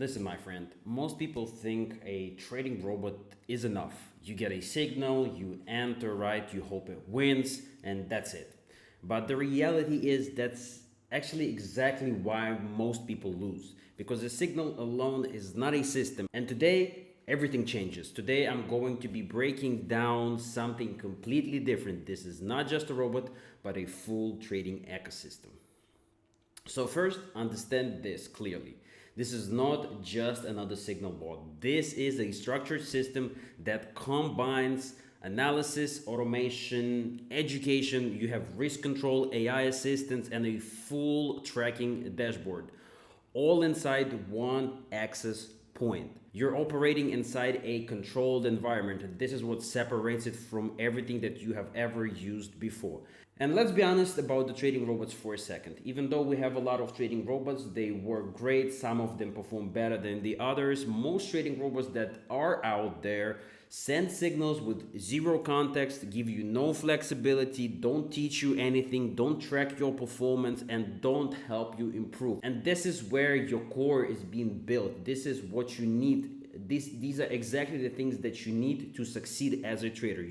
Listen, my friend, most people think a trading robot is enough. You get a signal, you enter, right? You hope it wins, and that's it. But the reality is that's actually exactly why most people lose. Because the signal alone is not a system. And today, everything changes. Today, I'm going to be breaking down something completely different. This is not just a robot, but a full trading ecosystem. So first, understand this clearly. This is not just another signal bot. This is a structured system that combines analysis, automation, education. You have risk control, AI assistance, and a full tracking dashboard, all inside one access point. You're operating inside a controlled environment, and this is what separates it from everything that you have ever used before. And let's be honest about the trading robots for a second. Even though we have a lot of trading robots, they work great. Some of them perform better than the others. Most trading robots that are out there send signals with zero context, give you no flexibility, don't teach you anything, don't track your performance, and don't help you improve. And this is where your core is being built. This is what you need. These are exactly the things that you need to succeed as a trader.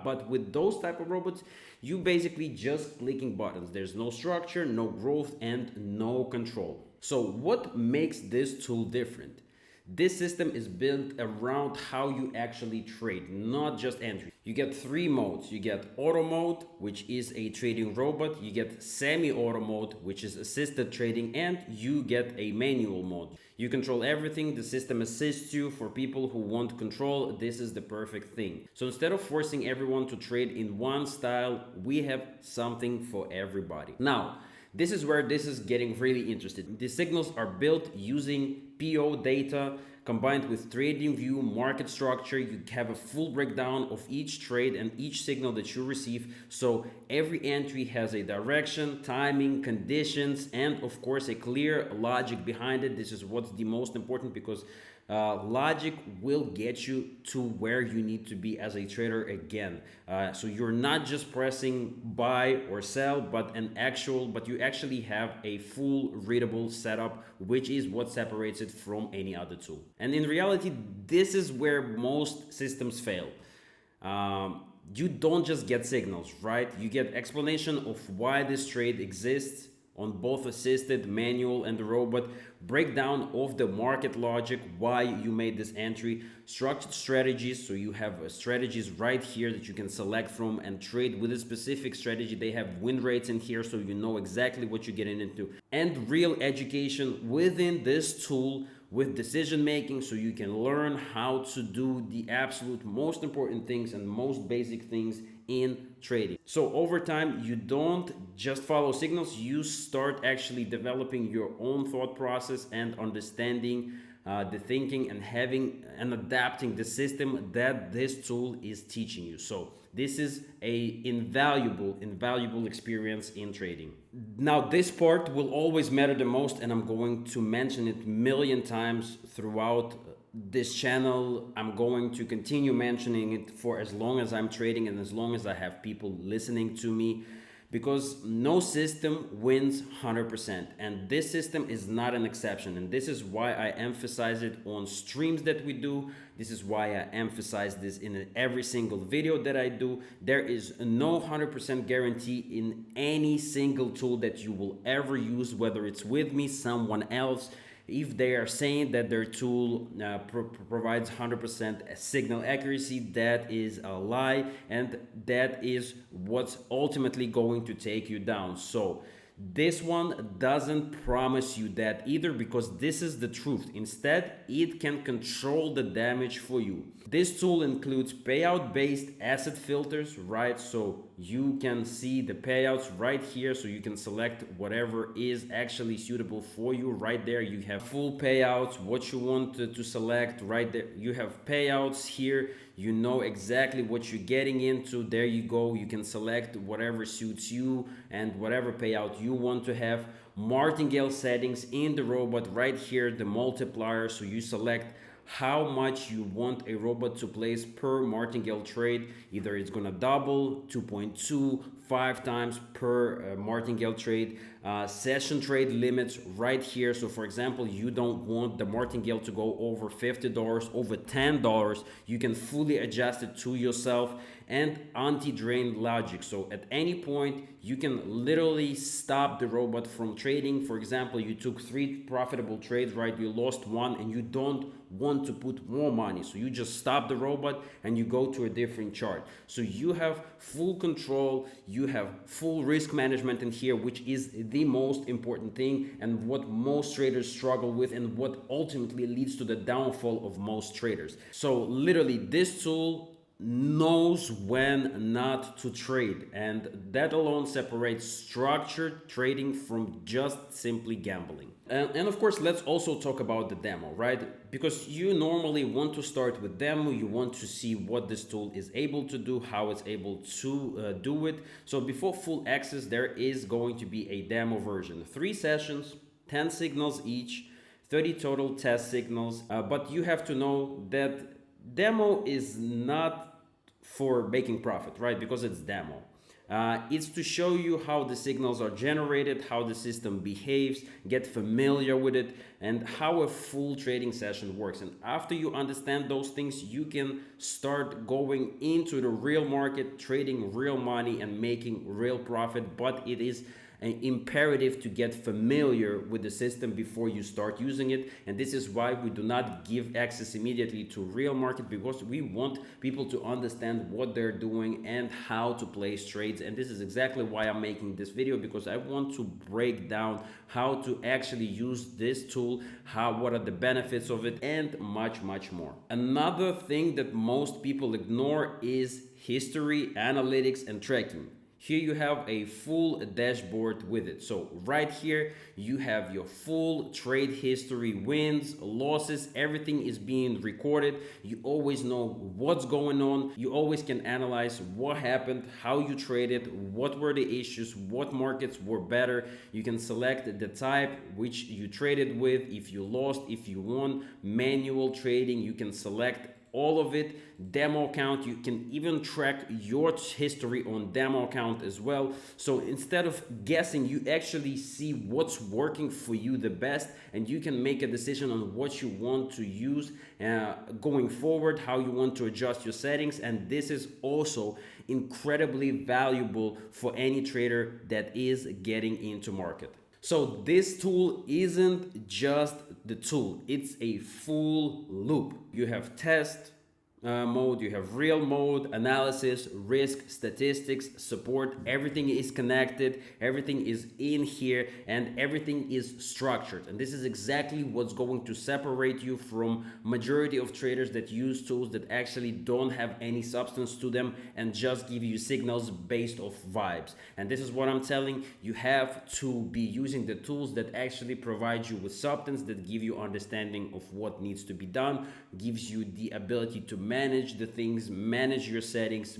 But with those type of robots, you basically just clicking buttons. There's no structure, no growth, and no control. So what makes this tool different? This system is built around how you actually trade, not just entry. You get three modes. You get auto mode, which is a trading robot. You get semi-auto mode, which is assisted trading, and you get a manual mode. You control everything. The system assists you. For people who want control, this is the perfect thing. So instead of forcing everyone to trade in one style, we have something for everybody. Now, this is where this is getting really interesting. The signals are built using PO data combined with TradingView market structure. You have a full breakdown of each trade and each signal that you receive. So every entry has a direction, timing, conditions, and of course a clear logic behind it. This is what's the most important, because logic will get you to where you need to be as a trader again. So you're not just pressing buy or sell, but you actually have a full readable setup, which is what separates it from any other tool. And in reality, this is where most systems fail. You don't just get signals, right? You get explanation of why this trade exists on both assisted, manual, and the robot, breakdown of the market logic, why you made this entry, structured strategies, so you have strategies right here that you can select from and trade with a specific strategy. They have win rates in here, so you know exactly what you're getting into, and real education within this tool with decision making, so you can learn how to do the absolute most important things and most basic things in trading. So over time, you don't just follow signals, you start actually developing your own thought process and understanding the thinking and having and adapting the system that this tool is teaching you. So this is a invaluable experience in trading. Now this part will always matter the most, and I'm going to mention it a million times throughout this channel. I'm going to continue mentioning it for as long as I'm trading and as long as I have people listening to me, because no system wins 100%, and this system is not an exception. And this is why I emphasize it on streams that we do. This is why I emphasize this in every single video that I do. There is no 100% guarantee in any single tool that you will ever use, whether it's with me, someone else. If they are saying that their tool provides 100% signal accuracy, that is a lie, and that is what's ultimately going to take you down. So this one doesn't promise you that either, because this is the truth. Instead, it can control the damage for you. This tool includes payout-based asset filters, right? So you can see the payouts right here, so you can select whatever is actually suitable for you right there. You have full payouts, what you want to select right there. You have payouts here. You know exactly what you're getting into. There you go. You can select whatever suits you and whatever payout you want to have. Martingale settings in the robot right here, the multiplier. So you select how much you want a robot to place per martingale trade. Either it's gonna double, 2.2, 5 times per martingale trade. Session trade limits right here. So for example, you don't want the martingale to go over $50, over $10. You can fully adjust it to yourself. And anti-drain logic. So at any point, you can literally stop the robot from trading. For example, you took 3 profitable trades, right? You lost 1 and you don't want to put more money. So you just stop the robot and you go to a different chart. So you have full control, you have full risk management in here, which is the most important thing and what most traders struggle with and what ultimately leads to the downfall of most traders. So literally this tool knows when not to trade, and that alone separates structured trading from just simply gambling. And of course, let's also talk about the demo, right? Because you normally want to start with demo, you want to see what this tool is able to do, how it's able to do it. So before full access, there is going to be a demo version, 3 sessions, 10 signals each, 30 total test signals, but you have to know that demo is not for making profit, right? Because it's demo. It's to show you how the signals are generated, how the system behaves, get familiar with it, and how a full trading session works. And after you understand those things, you can start going into the real market, trading real money and making real profit. But it is imperative to get familiar with the system before you start using it. And this is why we do not give access immediately to real market, because we want people to understand what they're doing and how to place trades. And this is exactly why I'm making this video, because I want to break down how to actually use this tool, what are the benefits of it, and much more. Another thing that most people ignore is history, analytics, and tracking. Here you have a full dashboard with it. So right here, you have your full trade history, wins, losses, everything is being recorded. You always know what's going on. You always can analyze what happened, how you traded, what were the issues, what markets were better. You can select the type which you traded with, if you lost, if you won. Manual trading, you can select all of it. Demo account, you can even track your history on demo account as well. So instead of guessing, you actually see what's working for you the best, and you can make a decision on what you want to use going forward, how you want to adjust your settings. And this is also incredibly valuable for any trader that is getting into market. So this tool isn't just the tool, it's a full loop. You have test mode, you have real mode, analysis, risk, statistics, support. Everything is connected, everything is in here, and everything is structured. And this is exactly what's going to separate you from majority of traders that use tools that actually don't have any substance to them and just give you signals based off vibes. And this is what I'm telling you, have to be using the tools that actually provide you with substance, that give you understanding of what needs to be done, gives you the ability to manage the things, manage your settings,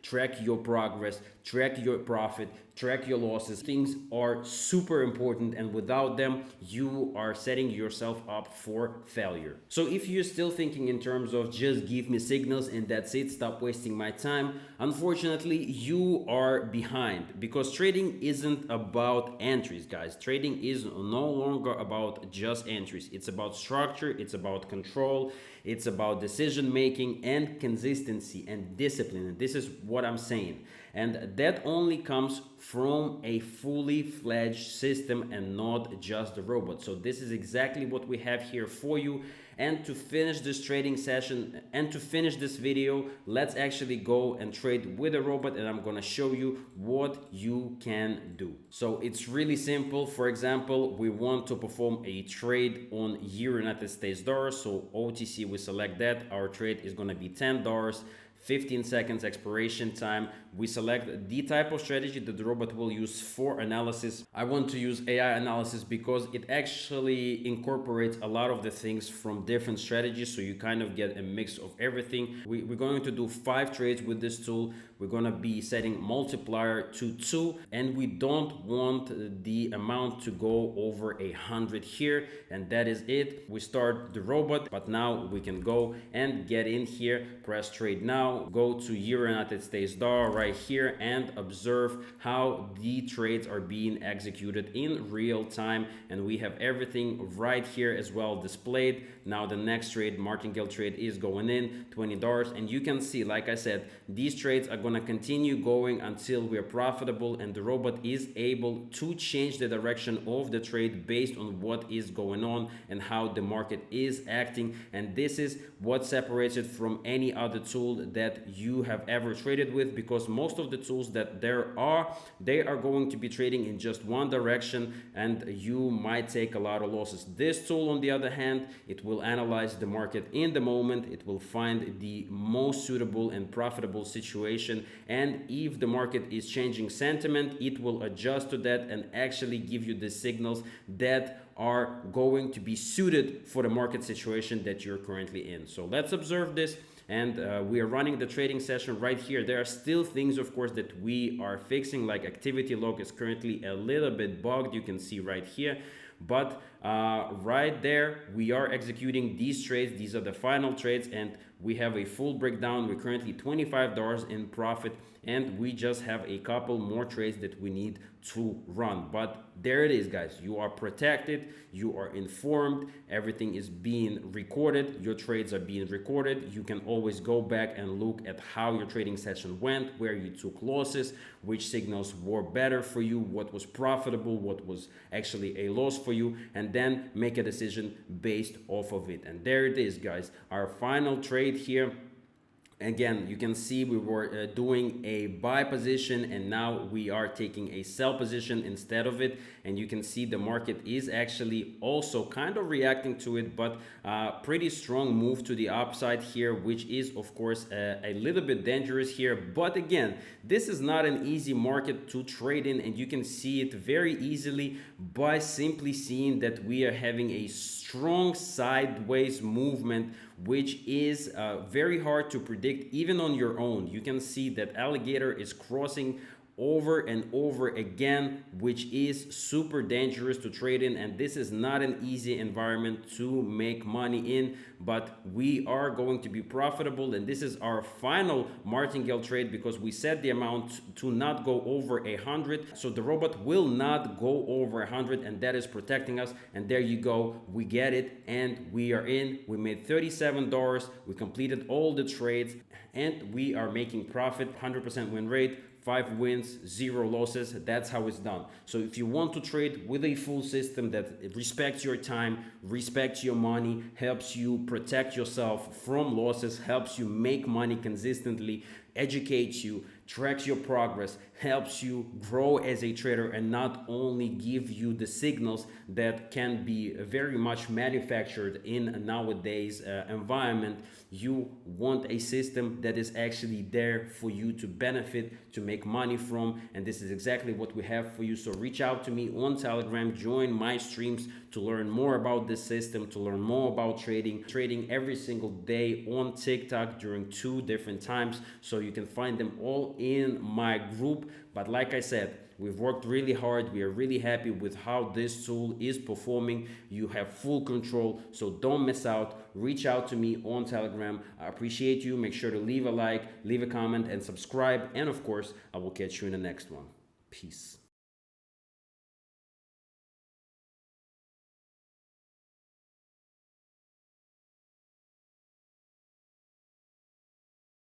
track your progress, track your profit, track your losses. Things are super important, and without them, you are setting yourself up for failure. So if you're still thinking in terms of just give me signals and that's it, stop wasting my time, unfortunately, you are behind, because trading isn't about entries, guys. Trading is no longer about just entries. It's about structure, it's about control, it's about decision making and consistency and discipline. And this is what I'm saying. And that only comes from a fully fledged system and not just the robot. So this is exactly what we have here for you. And to finish this trading session and to finish this video, let's actually go and trade with a robot, and I'm gonna show you what you can do. So it's really simple. For example, we want to perform a trade on United States dollars. So OTC, we select that. Our trade is gonna be $10. 15 seconds expiration time. We select the type of strategy that the robot will use for analysis. I want to use AI analysis because it actually incorporates a lot of the things from different strategies, so you kind of get a mix of everything. We're going to do 5 trades with this tool. We're going to be setting multiplier to 2, and we don't want the amount to go over 100 here, and that is it. We start the robot, but now we can go and get in here, press trade now, go to United States dollar right here, and observe how the trades are being executed in real time. And we have everything right here as well displayed. Now the next trade, martingale trade, is going in, $20, and you can see, like I said, these trades are going to continue going until we're profitable, and the robot is able to change the direction of the trade based on what is going on and how the market is acting. And this is what separates it from any other tool that you have ever traded with, because most of the tools that there are, they are going to be trading in just one direction, and you might take a lot of losses. This tool, on the other hand, it will analyze the market in the moment. It will find the most suitable and profitable situation, and if the market is changing sentiment, it will adjust to that and actually give you the signals that are going to be suited for the market situation that you're currently in. So let's observe this. And we are running the trading session right here. There are still things, of course, that we are fixing, like activity log is currently a little bit bugged. You can see right here. But right there, we are executing these trades. These are the final trades, and we have a full breakdown. We're currently $25 in profit, and we just have a couple more trades that we need to run. But there it is, guys. You are protected, you are informed, everything is being recorded, your trades are being recorded. You can always go back and look at how your trading session went, where you took losses, which signals were better for you, what was profitable, what was actually a loss for you, and then make a decision based off of it. And there it is, guys, our final trade here. Again, you can see we were doing a buy position, and now we are taking a sell position instead of it. And you can see the market is actually also kind of reacting to it, but pretty strong move to the upside here, which is of course a little bit dangerous here. But again, this is not an easy market to trade in, and you can see it very easily by simply seeing that we are having a strong sideways movement, which is very hard to predict even on your own. You can see that alligator is crossing over and over again, which is super dangerous to trade in, and this is not an easy environment to make money in. But we are going to be profitable, and this is our final martingale trade because we set the amount to not go over 100, so the robot will not go over 100, and that is protecting us. And there you go, we get it, and we are in. We made $37, we completed all the trades, and we are making profit. 100% win rate, 5 wins, 0 losses. That's how it's done. So if you want to trade with a full system that respects your time, respects your money, helps you protect yourself from losses, helps you make money consistently, educates you, tracks your progress, helps you grow as a trader, and not only give you the signals that can be very much manufactured in nowadays environment. You want a system that is actually there for you to benefit, to make money from, and this is exactly what we have for you. So reach out to me on Telegram, join my streams to learn more about this system, to learn more about trading every single day on TikTok during 2 different times. So you can find them all in my group. But like I said, we've worked really hard. We are really happy with how this tool is performing. You have full control, so don't miss out. Reach out to me on Telegram. I appreciate you. Make sure to leave a like, leave a comment, and subscribe. And of course, I will catch you in the next one. Peace.